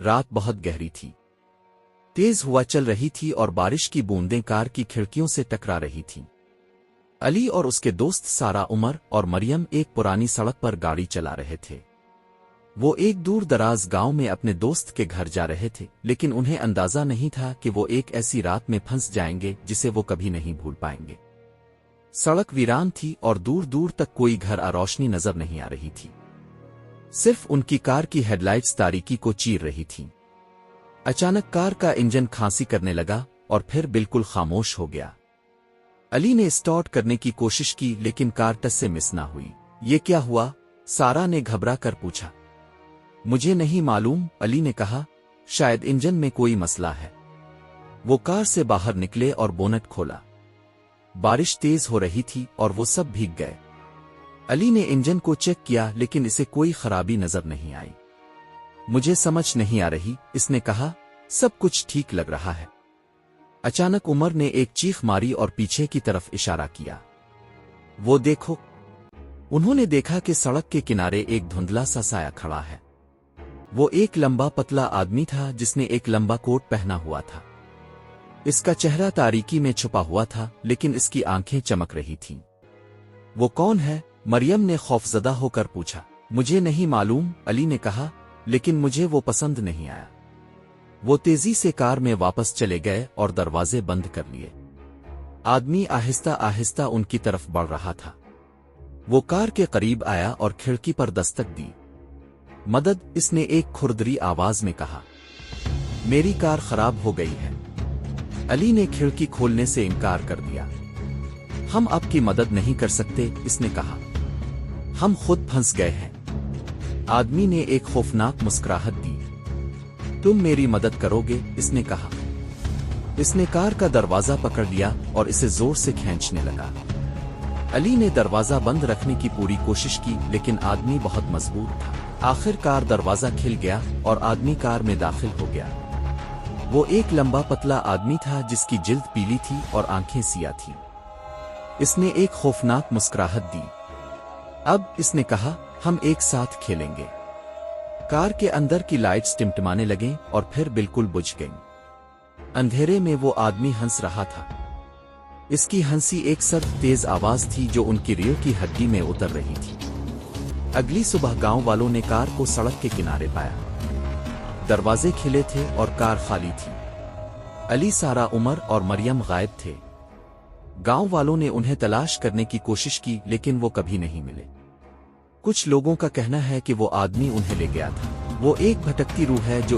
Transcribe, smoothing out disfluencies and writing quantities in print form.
رات بہت گہری تھی، تیز ہوا چل رہی تھی اور بارش کی بوندیں کار کی کھڑکیوں سے ٹکرا رہی تھیں۔ علی اور اس کے دوست سارا، عمر اور مریم ایک پرانی سڑک پر گاڑی چلا رہے تھے۔ وہ ایک دور دراز گاؤں میں اپنے دوست کے گھر جا رہے تھے، لیکن انہیں اندازہ نہیں تھا کہ وہ ایک ایسی رات میں پھنس جائیں گے جسے وہ کبھی نہیں بھول پائیں گے۔ سڑک ویران تھی اور دور دور تک کوئی گھر اور روشنی نظر نہیں آ رہی تھی، صرف ان کی کار کی ہیڈ لائٹس تاریکی کو چیر رہی تھیں۔ اچانک کار کا انجن کھانسی کرنے لگا اور پھر بالکل خاموش ہو گیا۔ علی نے اسٹارٹ کرنے کی کوشش کی لیکن کار ٹس سے مس نہ ہوئی۔ یہ کیا ہوا؟ سارا نے گھبرا کر پوچھا۔ مجھے نہیں معلوم، علی نے کہا، شاید انجن میں کوئی مسئلہ ہے۔ وہ کار سے باہر نکلے اور بونٹ کھولا۔ بارش تیز ہو رہی تھی اور وہ سب بھیگ گئے۔ علی نے انجن کو چیک کیا لیکن اسے کوئی خرابی نظر نہیں آئی۔ مجھے سمجھ نہیں آ رہی، اس نے کہا، سب کچھ ٹھیک لگ رہا ہے۔ اچانک عمر نے ایک چیخ ماری اور پیچھے کی طرف اشارہ کیا۔ وہ دیکھو۔ انہوں نے دیکھا کہ سڑک کے کنارے ایک دھندلا سا سایہ کھڑا ہے۔ وہ ایک لمبا پتلا آدمی تھا جس نے ایک لمبا کوٹ پہنا ہوا تھا۔ اس کا چہرہ تاریکی میں چھپا ہوا تھا لیکن اس کی آنکھیں چمک رہی تھیں۔ وہ کون ہے؟ مریم نے خوفزدہ ہو کر پوچھا۔ مجھے نہیں معلوم، علی نے کہا، لیکن مجھے وہ پسند نہیں آیا۔ وہ تیزی سے کار میں واپس چلے گئے اور دروازے بند کر لیے۔ آدمی آہستہ آہستہ ان کی طرف بڑھ رہا تھا۔ وہ کار کے قریب آیا اور کھڑکی پر دستک دی۔ مدد، اس نے ایک کھردری آواز میں کہا۔ میری کار خراب ہو گئی ہے۔ علی نے کھڑکی کھولنے سے انکار کر دیا۔ ہم آپ کی مدد نہیں کر سکتے، اس نے کہا۔ ہم خود پھنس گئے ہیں۔ آدمی نے ایک خوفناک مسکراہٹ دی۔ تم میری مدد کرو گے، اس نے کہا۔ اس نے کار کا دروازہ پکڑ لیا اور اسے زور سے کھینچنے لگا۔ علی نے دروازہ بند رکھنے کی پوری کوشش کی لیکن آدمی بہت مضبوط تھا۔ آخر کار دروازہ کھل گیا اور آدمی کار میں داخل ہو گیا۔ وہ ایک لمبا پتلا آدمی تھا جس کی جلد پیلی تھی اور آنکھیں سیاہ تھیں۔ اس نے ایک خوفناک مسکراہٹ دی۔ اب، اس نے کہا، ہم ایک ساتھ کھیلیں گے۔ کار کے اندر کی لائٹس ٹمٹمانے لگیں اور پھر بالکل بجھ گئیں۔ اندھیرے میں وہ آدمی ہنس رہا تھا۔ اس کی ہنسی ایک سخت تیز آواز تھی جو ان کی ریڑھ کی ہڈی میں اتر رہی تھی۔ اگلی صبح گاؤں والوں نے کار کو سڑک کے کنارے پایا۔ دروازے کھلے تھے اور کار خالی تھی۔ علی، سارا، عمر اور مریم غائب تھے۔ گاؤں والوں نے انہیں تلاش کرنے کی کوشش کی لیکن وہ کبھی نہیں ملے۔ کچھ لوگوں کا کہنا ہے کہ وہ آدمی انہیں لے گیا تھا۔ وہ ایک بھٹکتی روح ہے جو